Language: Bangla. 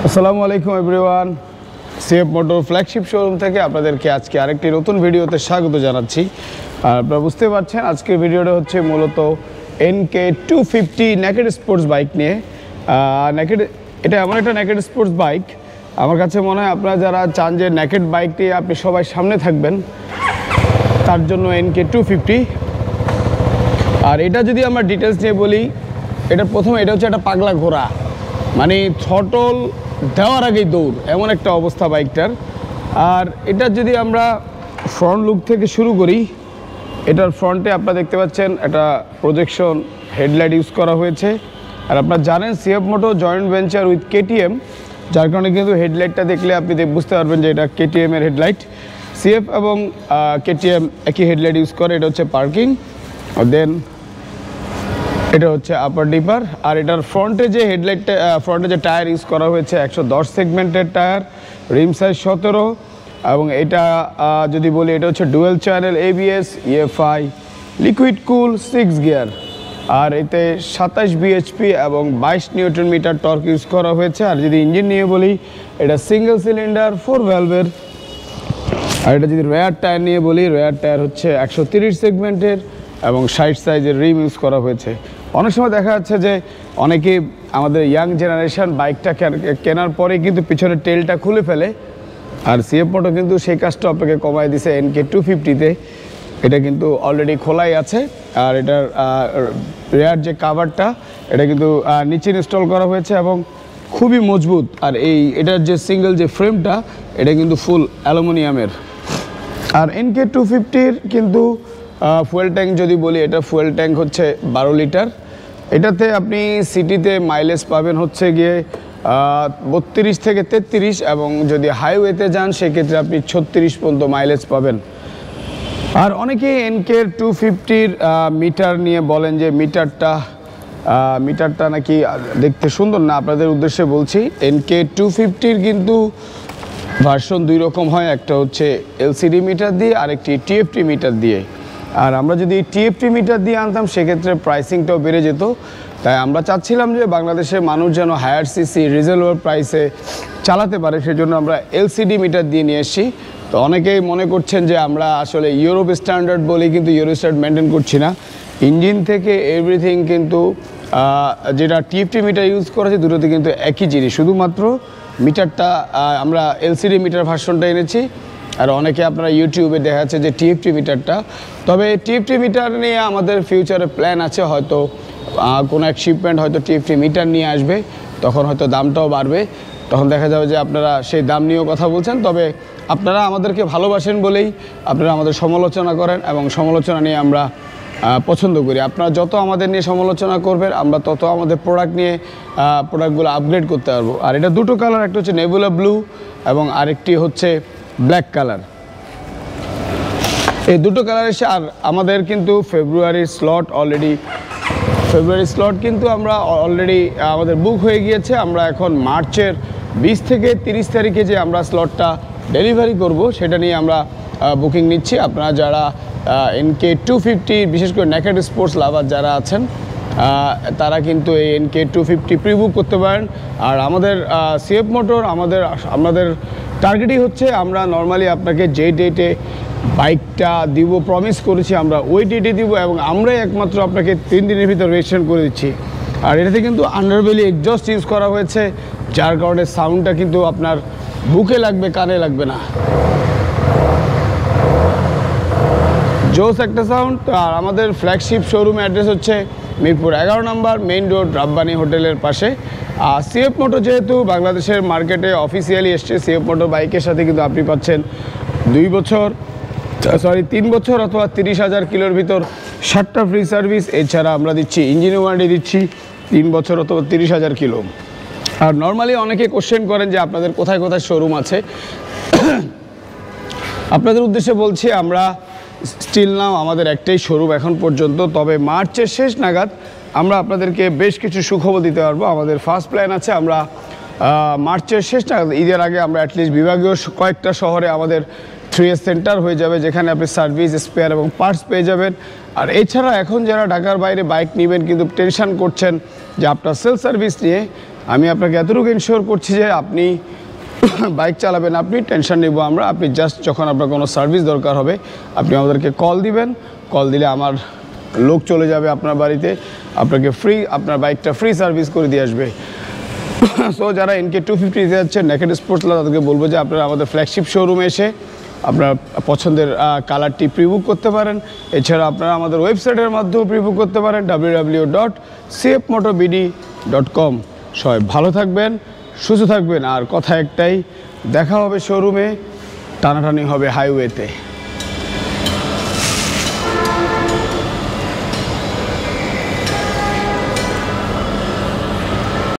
আসসালামু আলাইকুম everyone, CF motor flagship showroom থেকে আপনাদেরকে আজকে আরেকটি নতুন ভিডিওতে স্বাগত জানাচ্ছি। আর আপনারা বুঝতে পারছেন আজকের ভিডিওটা হচ্ছে মূলত NK250 নেকেড স্পোর্টস বাইক নিয়ে। নেকেড এটা এমন একটা নেকেড স্পোর্টস বাইক, আমার কাছে মনে হয় আপনারা যারা চান যে নেকেড বাইকটি আপনি সবাই সামনে থাকবেন তার জন্য NK250। আর এটা যদি আমরা ডিটেলস নিয়ে বলি, এটা প্রথমে এটা হচ্ছে একটা পাগলা ঘোড়া, মানে থ্রটল দেওয়ার আগেই দৌড়, এমন একটা অবস্থা বাইকটার। আর এটা যদি আমরা ফ্রন্ট লুক থেকে শুরু করি, এটার ফ্রন্টে আপনারা দেখতে পাচ্ছেন একটা প্রজেকশন হেডলাইট ইউজ করা হয়েছে। আর আপনারা জানেন CF motor joint venture with KTM, যার কারণে কিন্তু হেডলাইটটা দেখলে আপনি বুঝতে পারবেন যে এটা KTM এর হেডলাইট। সিএফ এবং KTM একই হেডলাইট ইউজ করে। এটা হচ্ছে পার্কিং, দেন এটা হচ্ছে আপার ডিপার। আর এটার ফ্রন্টে যে হেডলাইটটা ফ্রন্টে যে টায়ার ইউজ করা হয়েছে 110 সেগমেন্টের টায়ার, রিম সাইজ 17। এবং এটা যদি বলি, এটা হচ্ছে dual channel ABS, EFI, liquid cool 6 gear. আর এতে 27 bhp এবং 22 নিউটন মিটার টর্ক ইউজ করা হয়েছে। আর যদি ইঞ্জিন নিয়ে বলি, এটা সিঙ্গেল সিলিন্ডার 4 ভ্যালভের। আর এটা যদি রেয়ার টায়ার নিয়ে বলি, রেয়ার টায়ার হচ্ছে 130 সেগমেন্টের এবং 60 সাইজের রিম ইউজ করা হয়েছে। অনেক সময় দেখা যাচ্ছে যে অনেকে আমাদের ইয়াং জেনারেশন বাইকটা কেনার পরে কিন্তু পিছনের টেলটা খুলে ফেলে। আর সিএফ মোটর কিন্তু সেই কাজটা আপনাকে কমায় দিছে NK250-তে। এটা কিন্তু অলরেডি খোলাই আছে। আর এটার রেয়ার যে কাভারটা, এটা কিন্তু নিচে ইনস্টল করা হয়েছে এবং খুবই মজবুত। আর এটার যে সিঙ্গেল যে ফ্রেমটা, এটা কিন্তু ফুল অ্যালুমিনিয়ামের। আর NK250-র কিন্তু ফুয়েল ট্যাঙ্ক যদি বলি, এটা ফুয়েল ট্যাঙ্ক হচ্ছে 12 লিটার। এটাতে আপনি সিটিতে মাইলেজ পাবেন হচ্ছে গিয়ে 32 থেকে 33, এবং যদি হাইওয়েতে যান সেক্ষেত্রে আপনি 36 পর্যন্ত মাইলেজ পাবেন। আর অনেকেই NK250-র মিটার নিয়ে বলেন যে মিটারটা নাকি দেখতে সুন্দর না। আপনাদের উদ্দেশ্যে বলছি, NK250-র কিন্তু ভার্সন 2 রকম হয়, একটা হচ্ছে LCD মিটার দিয়ে আর একটি TFT মিটার দিয়ে। আর আমরা যদি TFT মিটার দিয়ে আনতাম সেক্ষেত্রে প্রাইসিংটাও বেড়ে যেত। তাই আমরা চাচ্ছিলাম যে বাংলাদেশের মানুষ যেন হায়ার সিসি রিজনেবল প্রাইসে চালাতে পারে, সেজন্য আমরা LCD মিটার দিয়ে নিয়ে এসেছি। তো অনেকেই মনে করছেন যে আমরা আসলে ইউরোপ স্ট্যান্ডার্ড বলি, কিন্তু ইউরো স্ট্যান্ডার্ড মেনটেন করছি না। ইঞ্জিন থেকে এভরিথিং কিন্তু যেটা TFT মিটার ইউজ করেছে দুটোতে কিন্তু একই জিনিস, শুধুমাত্র মিটারটা আমরা LCD মিটার ভার্সনটা এনেছি। আর অনেকে আপনারা ইউটিউবে দেখা যাচ্ছে যে TFT মিটারটা। তবে TFT মিটার নিয়ে আমাদের ফিউচারে প্ল্যান আছে, হয়তো কোনো এক শিপমেন্ট হয়তো TFT মিটার নিয়ে আসবে, তখন হয়তো দামটাও বাড়বে। তখন দেখা যাবে যে আপনারা সেই দাম নিয়েও কথা বলছেন। তবে আপনারা আমাদেরকে ভালোবাসেন বলেই আপনারা আমাদের সমালোচনা করেন, এবং সমালোচনা নিয়ে আমরা পছন্দ করি। আপনারা যত আমাদের নিয়ে সমালোচনা করবেন, আমরা তত আমাদের প্রোডাক্টগুলো আপগ্রেড করতে পারবো। আর এটা দুটো কালার, একটা হচ্ছে নেবুলা ব্লু এবং আরেকটি হচ্ছে ব্ল্যাক কালার। এই দুটো কালার এসে, আর আমাদের কিন্তু ফেব্রুয়ারির স্লট কিন্তু আমরা অলরেডি আমাদের বুক হয়ে গিয়েছে। আমরা এখন মার্চের 20 থেকে 30 তারিখে যে আমরা স্লটটা ডেলিভারি করব, সেটা নিয়ে আমরা বুকিং নিচ্ছি। আপনারা যারা NK250 বিশেষ করে নেকেড স্পোর্টস লাভার যারা আছেন, তারা কিন্তু এই NK250 প্রি বুক করতে পারেন। আর আমাদের সিএফ মোটর আমাদের টার্গেটই হচ্ছে, আমরা নর্মালি আপনাকে যে ডেটে বাইকটা দিব প্রমিস করেছি, আমরা ওই ডেটে দিব, এবং আমরাই একমাত্র আপনাকে 3 দিনের ভিতর রেজিস্ট্রেশন করে দিচ্ছি। আর এটাতে কিন্তু আন্ডারবেলি এক্সজস্ট ইউজ করা হয়েছে, যার কারণে সাউন্ডটা কিন্তু আপনার বুকে লাগবে, কানে লাগবে না। জোস একটা সাউন্ড। আর আমাদের ফ্ল্যাগশিপ শোরুম অ্যাড্রেস হচ্ছে মিরপুর 11 নম্বর মেইন রোড, রাব্বানি হোটেলের পাশে। আর সিএফ মোটর যেহেতু বাংলাদেশের মার্কেটে অফিসিয়ালি এসছে, সিএফ মোটর বাইকের সাথে কিন্তু আপনি পাচ্ছেন 3 বছর অথবা 30,000 কিলোর ভিতর 7টা ফ্রি সার্ভিস। এছাড়া আমরা দিচ্ছি ইঞ্জিন ওয়ারেন্টি, দিচ্ছি 3 বছর অথবা 30,000 কিলো। আর নর্মালি অনেকে কোশ্চেন করেন যে আপনাদের কোথায় কোথায় শোরুম আছে। আপনাদের উদ্দেশ্যে বলছি, আমরা স্টিল নাও আমাদের একটাই শোরুম এখন পর্যন্ত। তবে মার্চের শেষ নাগাদ আমরা আপনাদেরকে বেশ কিছু সুখবর দিতে পারবো। আমাদের ফার্স্ট প্ল্যান আছে, আমরা মার্চের শেষ নাগাদ, ঈদের আগে আমরা অ্যাটলিস্ট বিভাগীয় কয়েকটা শহরে আমাদের 3S সেন্টার হয়ে যাবে, যেখানে আপনি সার্ভিস, স্পেয়ার এবং পার্টস পেয়ে যাবেন। আর এছাড়া এখন যারা ঢাকার বাইরে বাইক নেবেন কিন্তু টেনশন করছেন যে আপনার সেল সার্ভিস নিয়ে, আমি আপনাকে এতটুকু ইনশিওর করছি যে আপনি বাইক চালাবেন, আপনি টেনশন নেব আমরা। আপনি জাস্ট যখন আপনার কোনো সার্ভিস দরকার হবে আপনি আমাদেরকে কল দিবেন, কল দিলে আমার লোক চলে যাবে আপনার বাড়িতে, আপনাকে আপনার বাইকটা ফ্রি সার্ভিস করে দিয়ে আসবে। সো যারা NK250 দিতে যাচ্ছেন নেকেড স্পোর্টস তাদেরকে বলবো যে আপনারা আমাদের ফ্ল্যাগশিপ শোরুমে এসে আপনার পছন্দের কালারটি প্রিবুক করতে পারেন। এছাড়া আপনারা আমাদের ওয়েবসাইটের মাধ্যমে প্রিবুক করতে পারেন www.cfmotobd.com। সবাই ভালো থাকবেন, সুস্থ থাকবেন, আর কথা একটাই, দেখা হবে শোরুমে, টানাটানি হবে হাইওয়েতে।